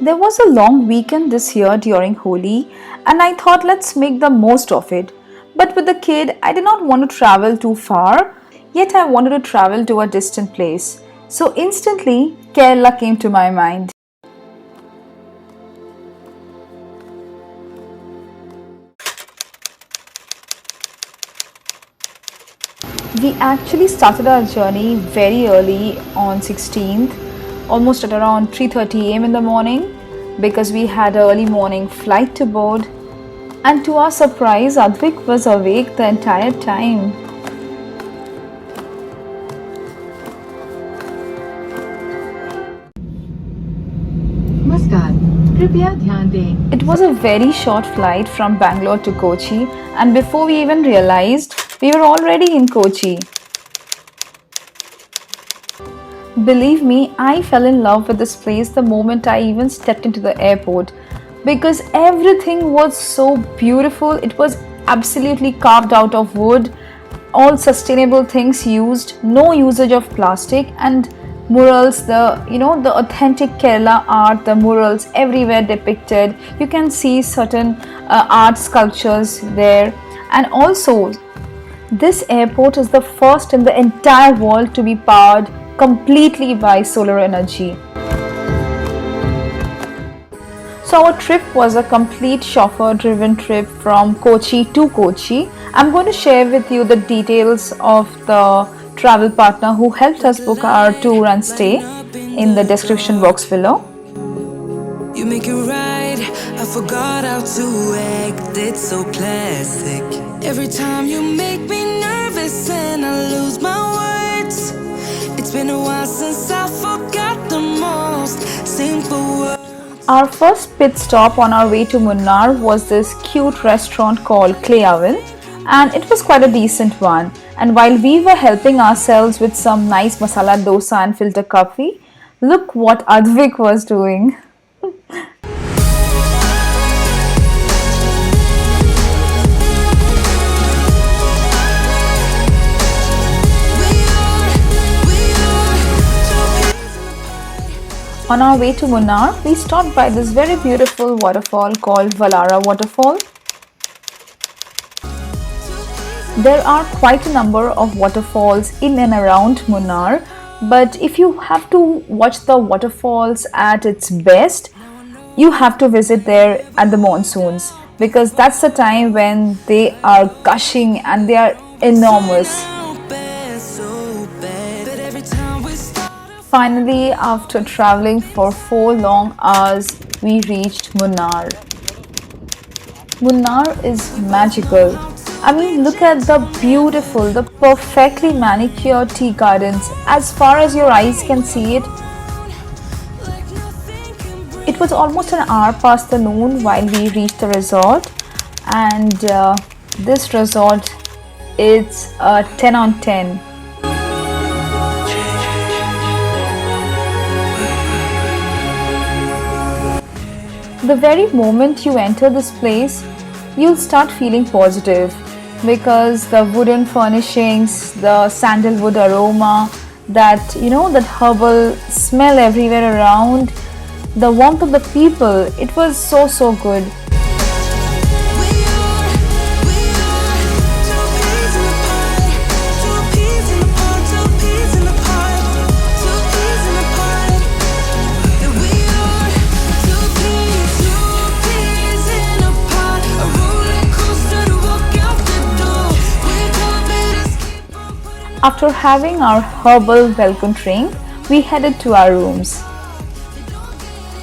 There was a long weekend this year during Holi, and I thought let's make the most of it. But with the kid, I did not want to travel too far, yet I wanted to travel to a distant place. So instantly, Kerala came to my mind. We actually started our journey very early on 16th, almost at around 3:30 am in the morning, because we had an early morning flight to board. And to our surprise, Advik was awake the entire time. नमस्कार, कृपया ध्यान दें। It was a very short flight from Bangalore to Kochi, and before we even realized, we were already in Kochi. Believe me, I fell in love with this place the moment I even stepped into the airport, because everything was so beautiful. It was absolutely carved out of wood, all sustainable things used, no usage of plastic, and murals, the authentic Kerala art, the murals everywhere depicted. You can see certain art sculptures there. And also, this airport is the first in the entire world to be powered completely by solar energy. So our trip was a complete chauffeur-driven trip from Kochi to Kochi. I'm going to share with you the details of the travel partner who helped us book our tour and stay in the description box below. You make it right, I forgot how to act, it's so classic. Every time you make me nervous and I lose my words. It's been a while since I forgot the most simple words. Our first pit stop on our way to Munnar was this cute restaurant called Clay Oven, and it was quite a decent one. And while we were helping ourselves with some nice masala dosa and filter coffee, look what Advik was doing. On our way to Munnar, we stopped by this very beautiful waterfall called Vallara Waterfall. There are quite a number of waterfalls in and around Munnar, but if you have to watch the waterfalls at its best, you have to visit there at the monsoons, because that's the time when they are gushing and they are enormous. Finally, after traveling for 4 long hours, we reached Munnar. Munnar is magical. I mean, look at the beautiful, the perfectly manicured tea gardens as far as your eyes can see it. It was almost an hour past the noon while we reached the resort, and this resort is a 10 on 10. The very moment you enter this place, you'll start feeling positive, because the wooden furnishings, the sandalwood aroma, that herbal smell everywhere around, the warmth of the people, it was so good. After having our herbal welcome drink, we headed to our rooms.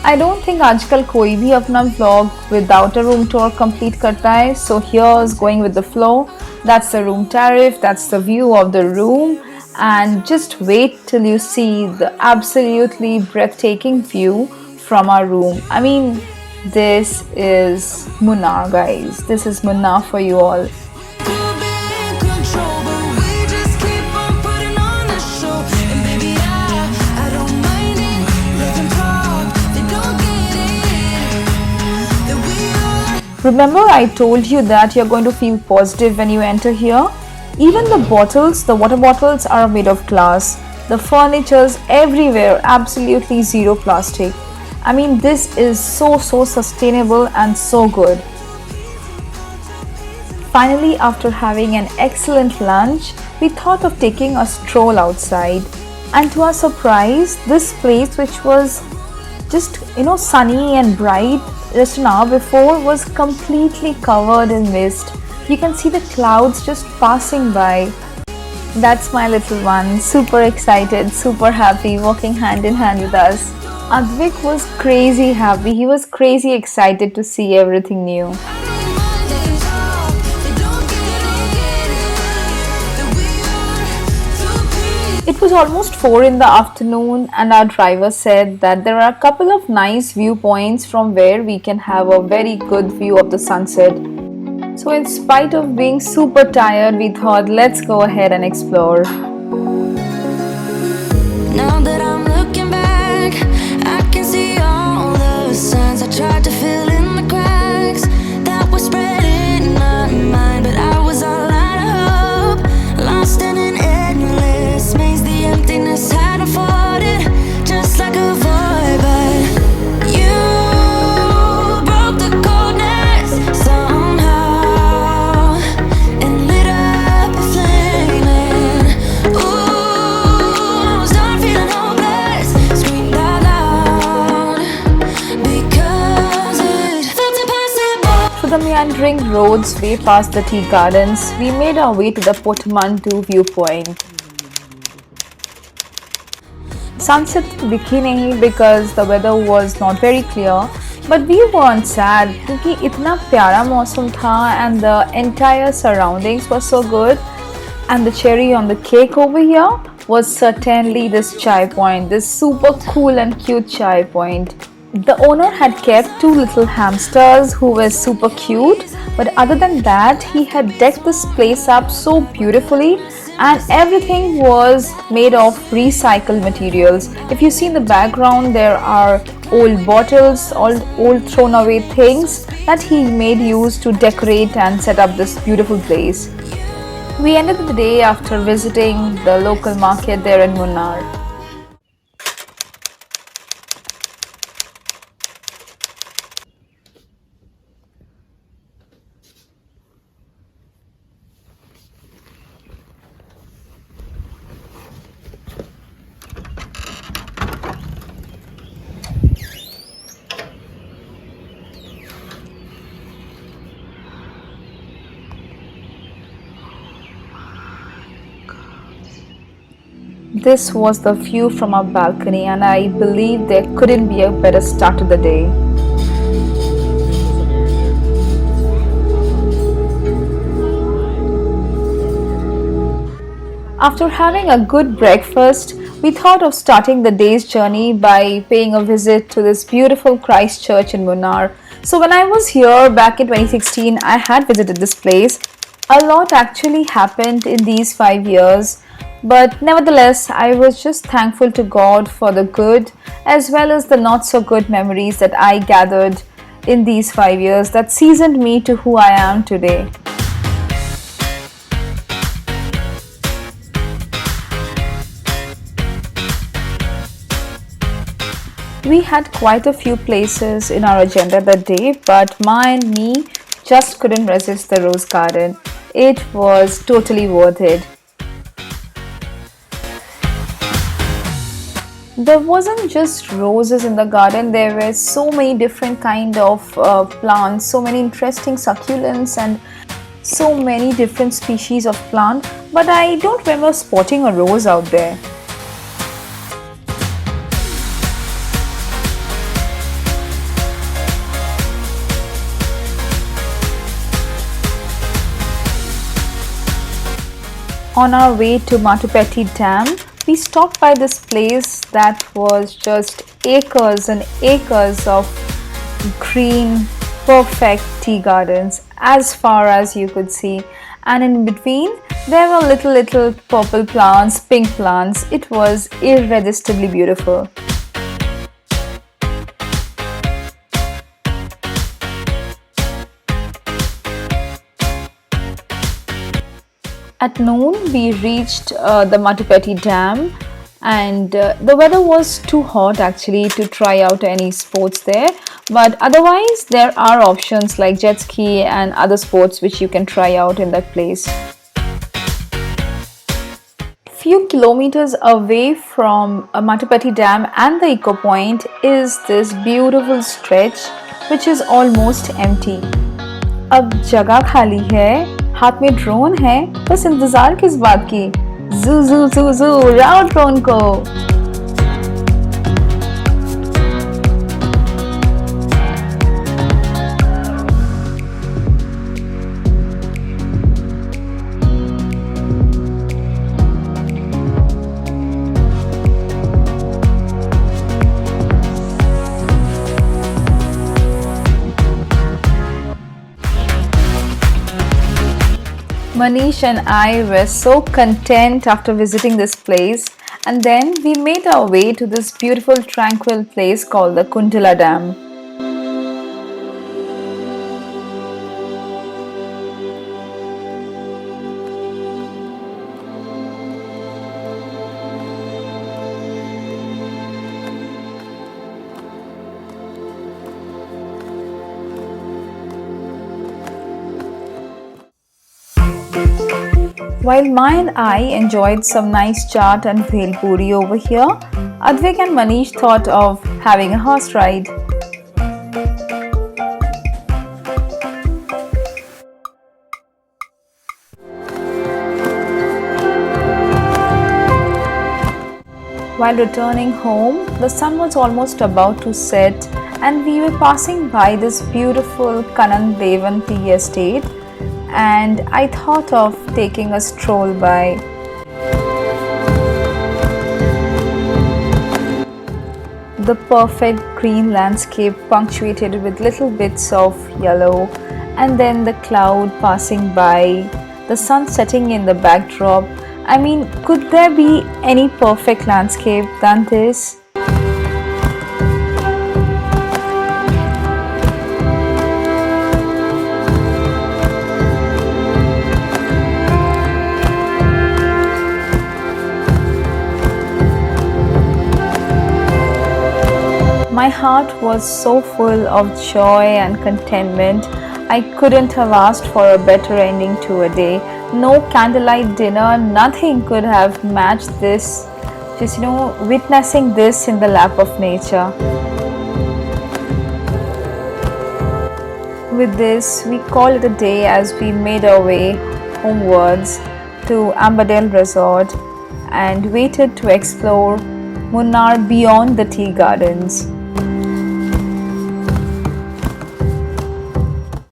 I don't think आजकल कोई भी अपना vlog without a room tour complete करता है. So here's going with the flow. That's the room tariff, that's the view of the room, and just wait till you see the absolutely breathtaking view from our room. I mean, this is Munnar, guys. This is Munnar for you all. Remember, I told you that you're going to feel positive when you enter here? Even the bottles, the water bottles, are made of glass. The furniture's everywhere, absolutely zero plastic. I mean, this is so sustainable and so good. Finally, after having an excellent lunch, we thought of taking a stroll outside. And to our surprise, this place, which was just sunny and bright just an hour before, was completely covered in mist. You can see the clouds just passing by. That's my little one, super excited, super happy, walking hand in hand with us. Advik was crazy happy. He was crazy excited to see everything new. It was almost 4 in the afternoon, and our driver said that there are a couple of nice viewpoints from where we can have a very good view of the sunset. So in spite of being super tired, we thought, let's go ahead and explore. Now that I'm looking back, I can see all the signs I tried to fill in the cracks that were spread in my mind, but I was all out of hope, lost in an endless maze. The emptiness hadn't fought it, just like a void, but you broke the coldness somehow and lit up a flame. And ooh, I was done feeling hopeless, screamed out loud because it felt impossible. Through the meandering roads way past the tea gardens, we made our way to the Potmandu viewpoint. Sunset दिखी नहीं because the weather was not very clear, but we weren't sad क्योंकि इतना प्यारा मौसम था and the entire surroundings were so good. And the cherry on the cake over here was certainly this chai point, this super cool and cute chai point. The owner had kept 2 little hamsters who were super cute, but other than that, he had decked this place up so beautifully, and everything was made of recycled materials. If you see in the background, there are old bottles, old thrown away things that he made use to decorate and set up this beautiful place. We ended the day after visiting the local market there in Munnar. This was the view from our balcony, and I believe there couldn't be a better start to the day. After having a good breakfast, we thought of starting the day's journey by paying a visit to this beautiful Christ Church in Munnar. So when I was here back in 2016, I had visited this place. A lot actually happened in these 5 years. But nevertheless, I was just thankful to God for the good as well as the not so good memories that I gathered in these 5 years that seasoned me to who I am today. We had quite a few places in our agenda that day, but Ma and me just couldn't resist the rose garden. It was totally worth it. There wasn't just roses in the garden, there were so many different kind of plants, so many interesting succulents and so many different species of plant, but I don't remember spotting a rose out there. On our way to Matupati Dam, we stopped by this place that was just acres and acres of green, perfect tea gardens as far as you could see. And in between, there were little purple plants, pink plants. It was irresistibly beautiful. At noon, we reached the Matupati Dam, and the weather was too hot actually to try out any sports there, but otherwise there are options like jet ski and other sports which you can try out in that place. Few kilometers away from Matupati Dam and the Eco Point is this beautiful stretch which is almost empty. अब जगह खाली है, हाथ में drone है, बस इंतजार किस बात की? Zoo zoo zoo zoo, उड़ाओ ड्रोन को! Manish and I were so content after visiting this place, and then we made our way to this beautiful tranquil place called the Kundala Dam. While Mai and I enjoyed some nice chaat and bhel puri over here, Advik and Manish thought of having a horse ride. While returning home, the sun was almost about to set and we were passing by this beautiful Kanan Devan tea estate, and I thought of taking a stroll by. The perfect green landscape punctuated with little bits of yellow, and then the cloud passing by, the sun setting in the backdrop. I mean, could there be any perfect landscape than this? My heart was so full of joy and contentment. I couldn't have asked for a better ending to a day. No candlelight dinner, nothing could have matched this. Just, witnessing this in the lap of nature. With this, we call it a day as we made our way homewards to Ambadale Resort and waited to explore Munnar beyond the tea gardens.